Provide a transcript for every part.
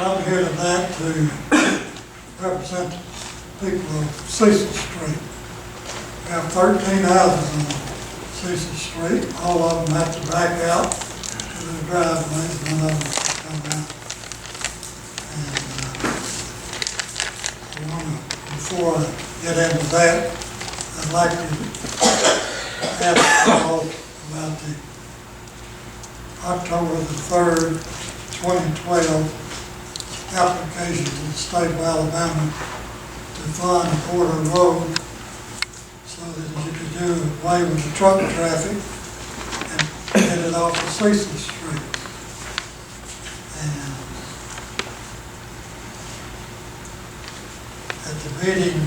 I'm here tonight to represent the people of Cecil Street. We have 13 houses on Cecil Street. All of them have to back out to the driveways. None of them come out. And before I get into that, I'd like to ask you all about the October the 3rd, 2012 application to the state of Alabama to fund Porter Road so that you could do away with the truck traffic and get it off of Cecil Street. And at the meeting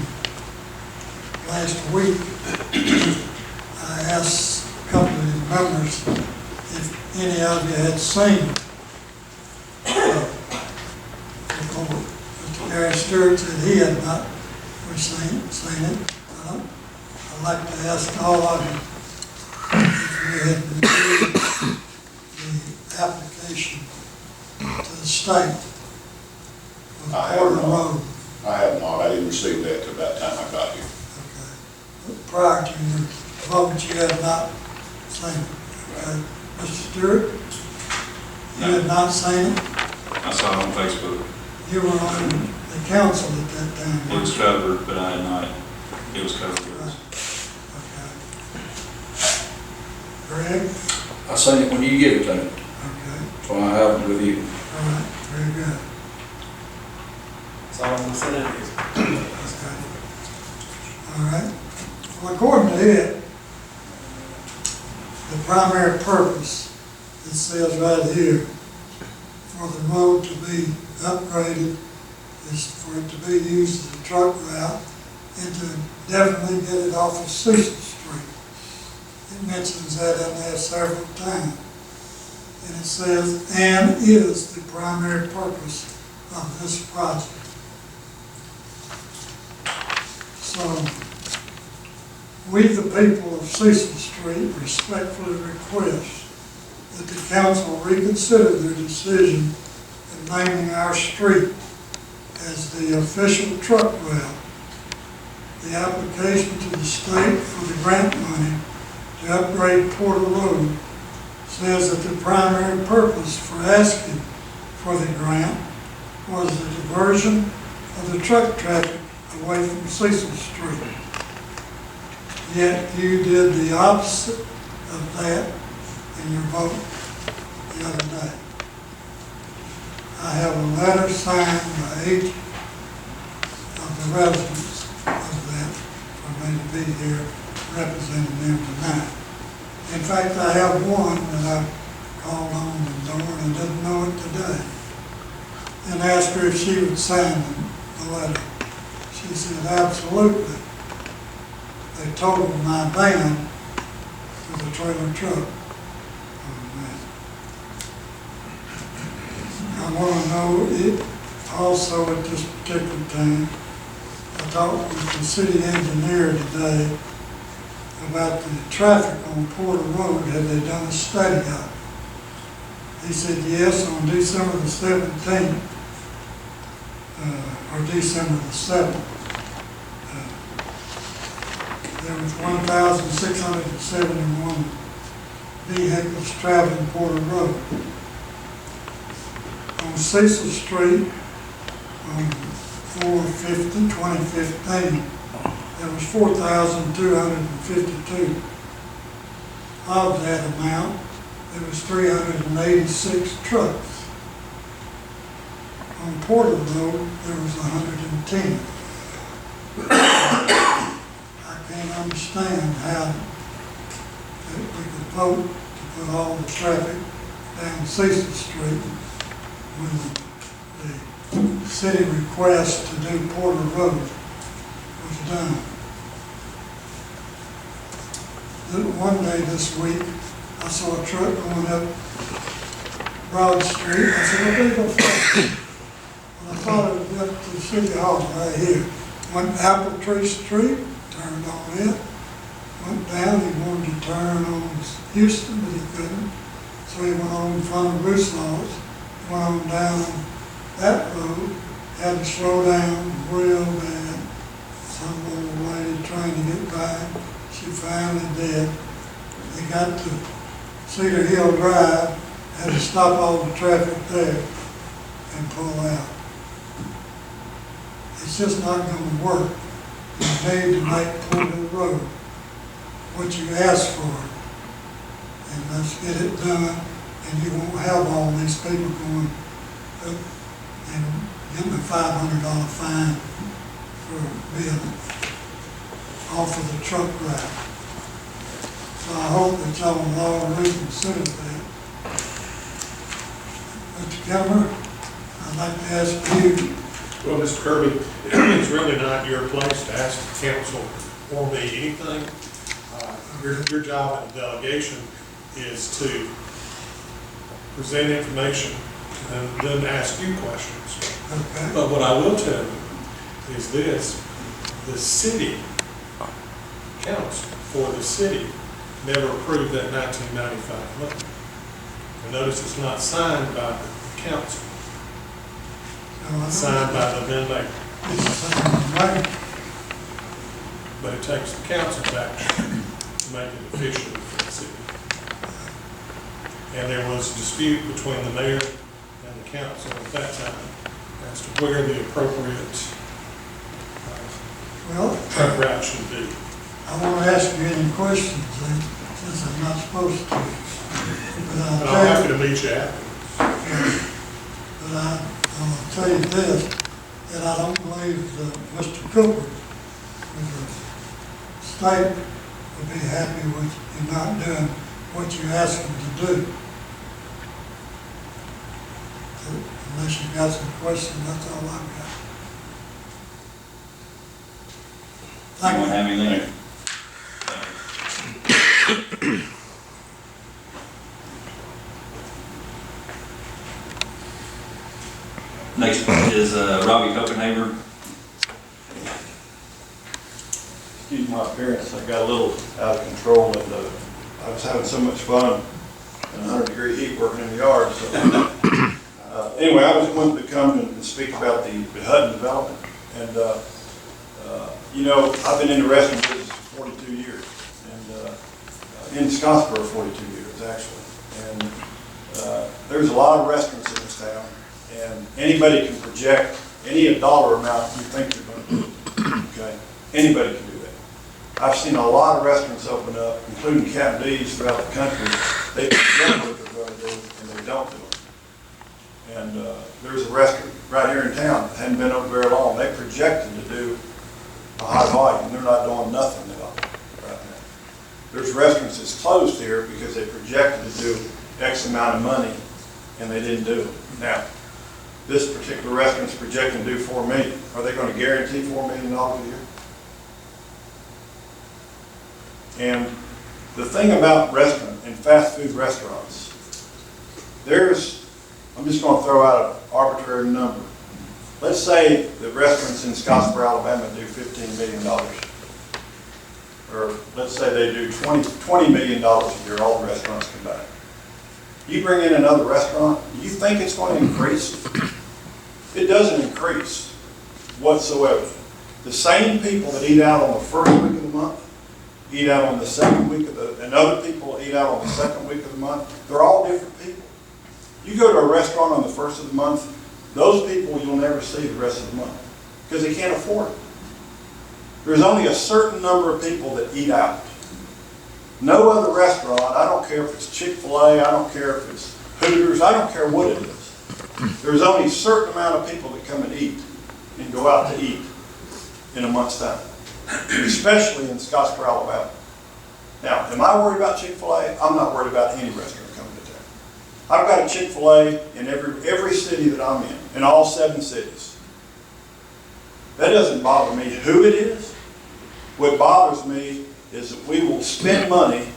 last week, I asked a couple of the members if any of you had seen Mr. Gary Stewart said he had not seen it. I'd like to ask all of you if you had reviewed the application to the state of Porter Road. I have not. I didn't receive that till about the time I got here. Okay. Prior to your vote, you had not seen it. Okay. Mr. Stewart, you had not seen it? I saw it on Facebook. You were on the council at that time. It was covered, but I had not. It was covered. Okay. Greg? I seen it when you give it to me. Okay. So I have it with you. All right. Very good. That's all I'm saying is. Okay. All right. Well, according to it, the primary purpose, it says right here, for the road to be upgraded is for it to be used as a truck route and to definitely get it off of Cecil Street. It mentions that in there several times. And it says, and is the primary purpose of this project. So, we the people of Cecil Street respectfully request that the council reconsider their decision of naming our street as the official truck route. The application to the state for the grant money to upgrade Porter Road says that the primary purpose for asking for the grant was the diversion of the truck traffic away from Cecil Street. Yet you did the opposite of that in your vote the other day. I have a letter signed by each of the residents of that for me to be here representing them tonight. In fact, I have one that I called on the door and didn't know it today and asked her if she would sign the letter. She said, absolutely. They totaled my van with a trailer truck. I want to know it also at this particular time. I talked with the city engineer today about the traffic on Porter Road. Have they done a study of it? He said yes, on December the 17th, or December the 7th. There was 1,671 vehicles traveling Porter Road. On Cecil Street, on 4/50/2015, there was 4,252. Of that amount, there was 386 trucks. On Porter Road, there was 110. I can't understand how that we could vote to put all the traffic down Cecil Street when the city request to do Porter Road was done. One day this week, I saw a truck going up Broad Street. I said, well, there you go. And I thought it would get to the city hall right here. Went Apple Tree Street, turned on it. Went down, he wanted to turn on Houston, but he couldn't. So he went on in front of Bruce Laws, went on down that road had to slow down real bad. Some old lady trying to get by, she finally did. They got to Cedar Hill Drive, had to stop all the traffic there and pull out. It's just not gonna work. You need to make Porter Road what you asked for. And let's get it done, and you won't have all these people going up and getting a $500 fine for being off of the truck route. So I hope that y'all will all reconsider that. Mr. Kilmer, I'd like to ask you. Well, Mr. Kirby, it's really not your place to ask the council or me anything. Your job in the delegation is to present information and then ask you questions. Okay. But what I will tell you is this: the city council for the city never approved that 1995 money. And notice it's not signed by the council. It's signed by the then mayor. But it takes the council's action to make it official for the city. And there was a dispute between the mayor and the council at that time as to where the appropriate truck route should be. I won't ask you any questions since I'm not supposed to. And I'm happy to meet you after. But I'm gonna tell you this, that I don't believe that Mr. Cooper with the state would be happy with you not doing what you asked him to do. So, unless you got some questions, that's all I've got. Thank Anyone you. have anything? Next is Robbie Copenhaver. Excuse my appearance, I got a little out of control, and I was having so much fun in 100-degree heat working in the yard. So anyway, I was wanting to come and speak about the Hutton development. And you know, I've been in the restaurant business for 42 years, and in Scottsboro 42 years actually. And there's a lot of restaurants in this town, and anybody can project any dollar amount you think you're going to do. Okay, anybody can do that. I've seen a lot of restaurants open up, including Captain D's throughout the country. They project what they're going to do, and they don't do it. And there's a restaurant right here in town that hadn't been open very long. They projected to do a high volume. They're not doing nothing at all right now. There's restaurants that's closed here because they projected to do X amount of money, and they didn't do it. Now, this particular restaurant's projecting to do $4 million. Are they going to guarantee $4 million a year? And the thing about restaurant and fast food restaurants, I'm just going to throw out an arbitrary number. Let's say the restaurants in Scottsboro, Alabama do $15 million. Or let's say they do $20 million a year, all the restaurants combined. You bring in another restaurant, do you think it's going to increase? It doesn't increase whatsoever. The same people that eat out on the first week of the month eat out on the second week and other people eat out on the second week of the month. They're all different people. You go to a restaurant on the first of the month, those people you'll never see the rest of the month because they can't afford it. There's only a certain number of people that eat out. No other restaurant, I don't care if it's Chick-fil-A, I don't care if it's Hooters, I don't care what it is. There's only a certain amount of people that come and eat and go out to eat in a month's time, especially in Scottsboro, Alabama. Now, am I worried about Chick-fil-A? I'm not worried about any restaurant coming to town. I've got a Chick-fil-A in every city that I'm in all 7 cities. That doesn't bother me who it is. What bothers me is that we will spend money,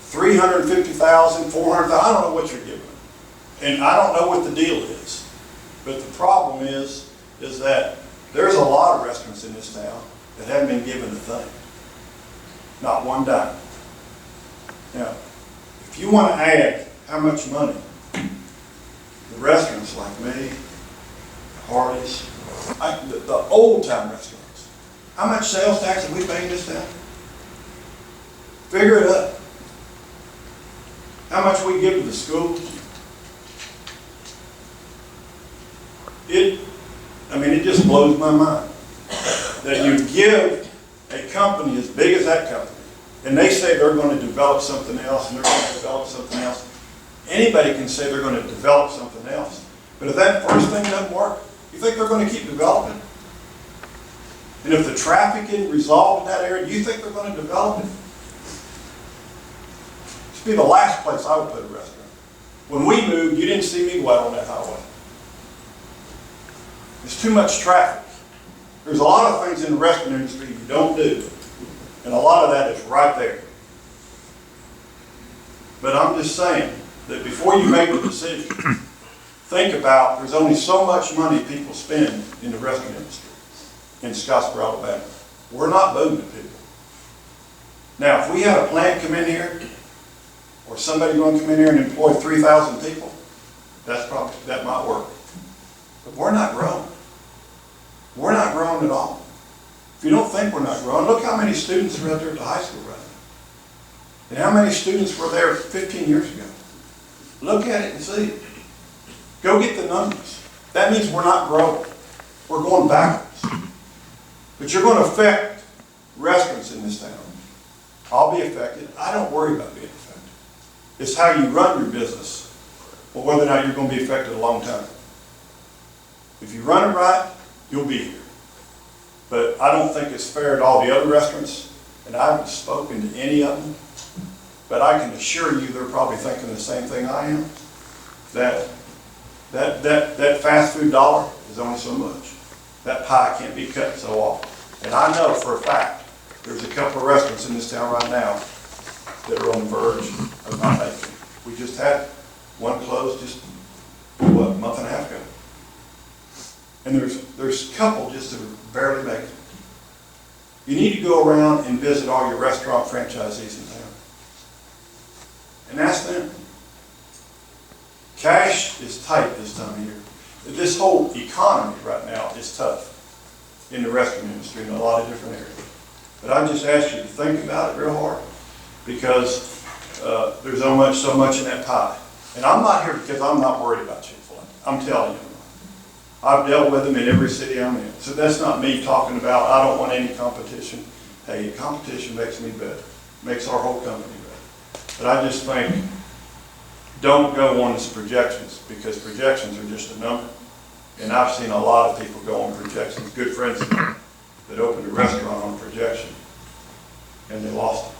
$350,000, $400,000, I don't know what you're giving them. And I don't know what the deal is. But the problem is that there's a lot of restaurants in this town that haven't been given a thing. Not one dime. Now, if you want to add how much money the restaurants like me Hardee's, the old-time restaurants. How much sales tax have we paid in this town? Figure it up. How much we give to the schools? It just blows my mind that you give a company as big as that company, and they say they're going to develop something else, and they're going to develop something else. Anybody can say they're going to develop something else, but if that first thing doesn't work, you think they're going to keep developing? And if the traffic isn't resolved in that area, do you think they're going to develop it? This would be the last place I would put a restaurant. When we moved, you didn't see me go out on that highway. There's too much traffic. There's a lot of things in the restaurant industry you don't do, and a lot of that is right there. But I'm just saying that before you make a decision, think about there's only so much money people spend in the restaurant industry in Scottsboro, Alabama. We're not booming people. Now, if we had a plant come in here, or somebody going to come in here and employ 3,000 people, that might work. But we're not growing. We're not growing at all. If you don't think we're not growing, look how many students are out there at the high school right now. And how many students were there 15 years ago. Look at it and see. Go get the numbers. That means we're not growing. We're going backwards. But you're going to affect restaurants in this town. I'll be affected. I don't worry about being affected. It's how you run your business, or whether or not you're going to be affected a long time. If you run it right, you'll be here. But I don't think it's fair to all the other restaurants, and I haven't spoken to any of them, but I can assure you they're probably thinking the same thing I am, that fast food dollar is only so much. That pie can't be cut so often. And I know for a fact there's a couple of restaurants in this town right now that are on the verge of not making it. We just had one closed just, a month and a half ago. And there's a couple just that are barely making it. You need to go around and visit all your restaurant franchisees in town and ask them. Cash is tight this time of year. This whole economy right now is tough in the restaurant industry in a lot of different areas. But I just ask you to think about it real hard, because there's so much in that pie. And I'm not here because I'm not worried about Chick-fil-A. I'm telling you. I've dealt with them in every city I'm in. So that's not me talking about, I don't want any competition. Hey, competition makes me better, makes our whole company better. But I just think, don't go on as projections, because projections are just a number. And I've seen a lot of people go on projections, good friends of mine, that opened a restaurant on projection, and they lost it.